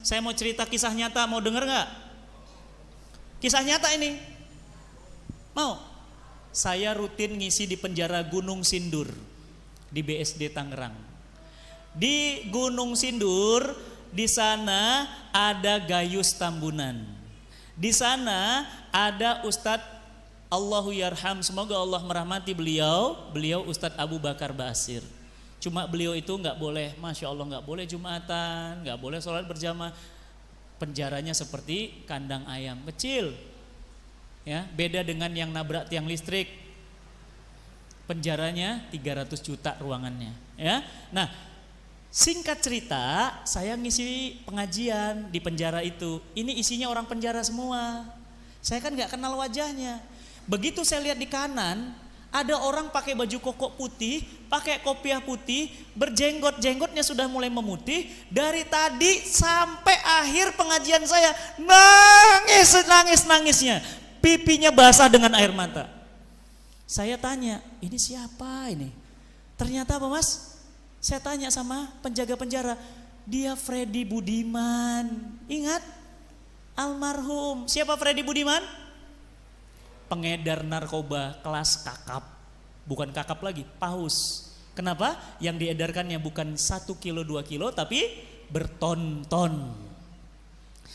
Saya mau cerita kisah nyata, mau denger nggak? Kisah nyata ini. Mau? Saya rutin ngisi di penjara Gunung Sindur di BSD Tangerang. Di Gunung Sindur, di sana ada Gayus Tambunan. Di sana ada Ustadz Allahu Yarham, semoga Allah merahmati beliau Ustadz Abu Bakar Basir. Cuma beliau itu nggak boleh, masya Allah nggak boleh Jumatan, nggak boleh sholat berjamaah. Penjaranya seperti kandang ayam kecil, ya beda dengan yang nabrak tiang listrik. Penjaranya 300 juta ruangannya, ya. Nah, singkat cerita, saya ngisi pengajian di penjara itu. Ini isinya orang penjara semua. Saya kan nggak kenal wajahnya. Begitu saya lihat di kanan, ada orang pakai baju koko putih, pakai kopiah putih, berjenggot, jenggotnya sudah mulai memutih. Dari tadi sampai akhir pengajian saya nangisnya, pipinya basah dengan air mata. Saya tanya, ini siapa ini? Ternyata apa mas? Saya tanya sama penjaga penjara, dia Freddy Budiman. Ingat? Almarhum. Siapa Freddy Budiman? Pengedar narkoba kelas kakap, bukan kakap lagi, paus. Kenapa? Yang diedarkannya bukan 1 kilo 2 kilo tapi berton-ton.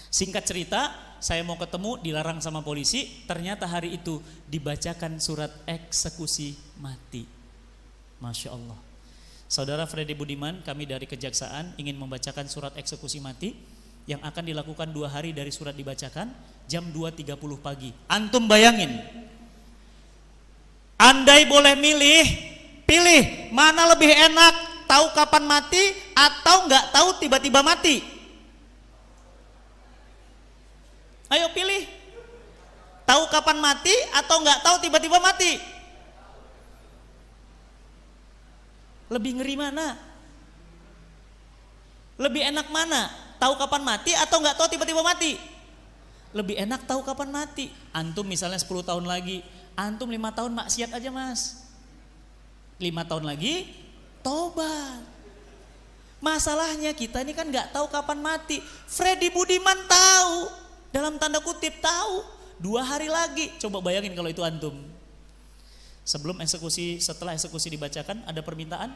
Singkat cerita, saya mau ketemu, dilarang sama polisi. Ternyata hari itu dibacakan surat eksekusi mati. Masya Allah. Saudara Freddy Budiman, kami dari Kejaksaan ingin membacakan surat eksekusi mati yang akan dilakukan 2 hari dari surat dibacakan, jam 2.30 pagi. Antum bayangin, andai boleh pilih mana lebih enak, tahu kapan mati atau nggak tahu tiba-tiba mati? Ayo pilih, tahu kapan mati atau nggak tahu tiba-tiba mati? Lebih ngeri mana? Lebih enak mana? Tahu kapan mati atau nggak tahu tiba-tiba mati? Lebih enak tahu kapan mati. Antum misalnya 10 tahun lagi, antum 5 tahun maksiat aja mas, 5 tahun lagi tobat. Masalahnya kita ini kan nggak tahu kapan mati. Freddy Budiman tahu, dalam tanda kutip tahu, 2 hari lagi. Coba bayangin kalau itu antum. Sebelum eksekusi, setelah eksekusi dibacakan ada permintaan.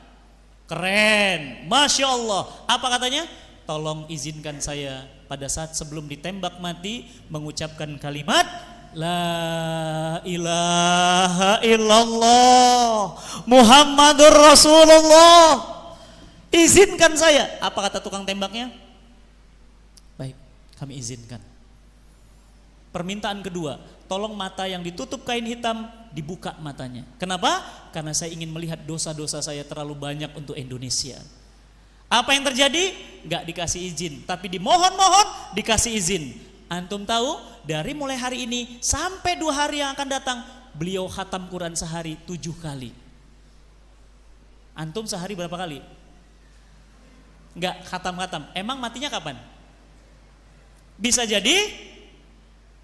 Keren, masya Allah. Apa katanya? Tolong izinkan saya pada saat sebelum ditembak mati mengucapkan kalimat La ilaha illallah Muhammadur Rasulullah. Izinkan saya. Apa kata tukang tembaknya? Baik, kami izinkan. Permintaan kedua, tolong mata yang ditutup kain hitam dibuka matanya. Kenapa? Karena saya ingin melihat dosa-dosa saya terlalu banyak untuk Indonesia. Apa yang terjadi? Gak dikasih izin, tapi dimohon-mohon dikasih izin. Antum tahu, dari mulai hari ini sampai 2 hari yang akan datang, beliau khatam Quran sehari 7 kali. Antum sehari berapa kali? Gak khatam-khatam. Emang matinya kapan? Bisa jadi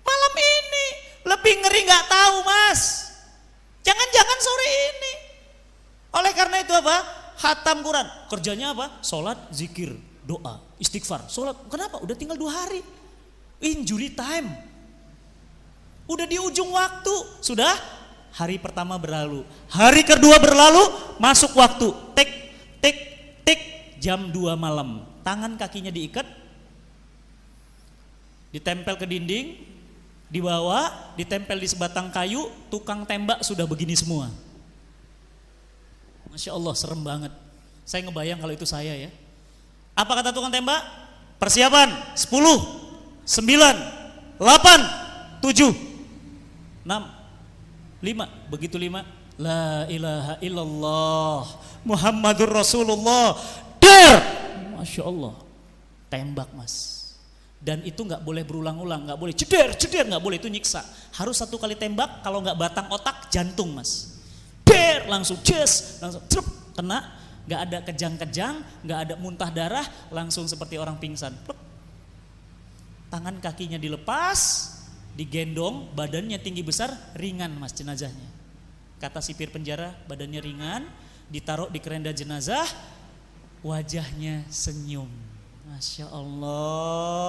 malam ini. Lebih ngeri gak tahu mas. Jangan-jangan sore ini. Oleh karena itu apa? Khatam Quran, kerjanya apa? Sholat, zikir, doa, istighfar, sholat. Kenapa? Udah tinggal 2 hari. Injury time. Udah di ujung waktu. Sudah hari pertama berlalu, hari kedua berlalu, masuk waktu. Tik, tik, tik, jam 2 malam. Tangan kakinya diikat, ditempel ke dinding, dibawa, ditempel di sebatang kayu. Tukang tembak sudah begini semua. Masya Allah, serem banget. Saya ngebayang kalau itu saya ya. Apa kata tukang tembak? Persiapan 10, 9, 8, 7, 6, 5. Begitu 5, La ilaha illallah Muhammadur Rasulullah. Der, Masya Allah, tembak mas. Dan itu nggak boleh berulang-ulang, nggak boleh ceder, nggak boleh, itu nyiksa. Harus 1 kali tembak, kalau nggak batang otak, jantung mas. Langsung langsung cerup, kena, nggak ada kejang-kejang, nggak ada muntah darah, langsung seperti orang pingsan. Pluk. Tangan kakinya dilepas, digendong, badannya tinggi besar, ringan mas jenazahnya. Kata sipir penjara, badannya ringan, ditaruh di kerenda jenazah, wajahnya senyum. Masya Allah.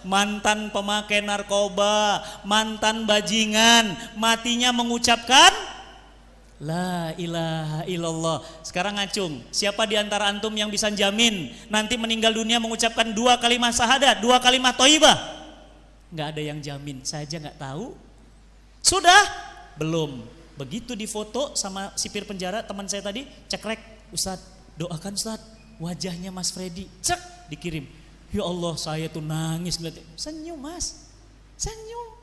mantan pemakai narkoba, mantan bajingan, matinya mengucapkan La ilaha illallah. Sekarang ngacung, siapa di antara antum yang bisa jamin nanti meninggal dunia mengucapkan 2 kalimat syahadat, 2 kalimat thayyibah? Nggak ada yang jamin, saya aja nggak tahu. Sudah? Belum. Begitu difoto sama sipir penjara teman saya tadi, cekrek, Ustadz doakan Ustadz wajahnya Mas Freddy, cek dikirim. Ya Allah saya tuh nangis ngeliatnya. Senyum Mas, senyum.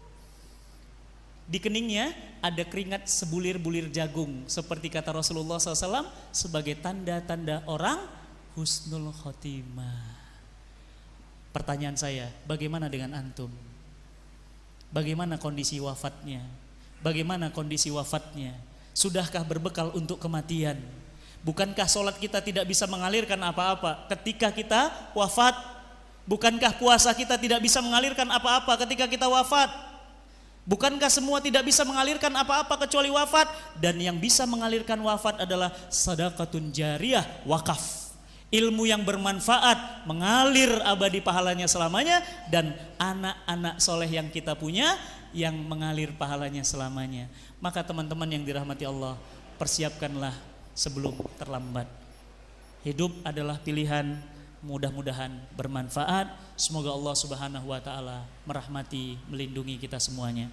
Di keningnya ada keringat sebulir-bulir jagung, seperti kata Rasulullah SAW sebagai tanda-tanda orang husnul khotimah. Pertanyaan saya, bagaimana dengan antum? Bagaimana kondisi wafatnya? Bagaimana kondisi wafatnya? Sudahkah berbekal untuk kematian? Bukankah sholat kita tidak bisa mengalirkan apa-apa ketika kita wafat? Bukankah puasa kita tidak bisa mengalirkan apa-apa ketika kita wafat? Bukankah semua tidak bisa mengalirkan apa-apa kecuali wafat? Dan yang bisa mengalirkan wafat adalah sadaqatun jariyah, wakaf. Ilmu yang bermanfaat, mengalir abadi pahalanya selamanya. Dan anak-anak soleh yang kita punya yang mengalir pahalanya selamanya. Maka teman-teman yang dirahmati Allah, persiapkanlah sebelum terlambat. Hidup adalah pilihan, mudah-mudahan bermanfaat. Semoga Allah Subhanahu wa taala merahmati, melindungi kita semuanya.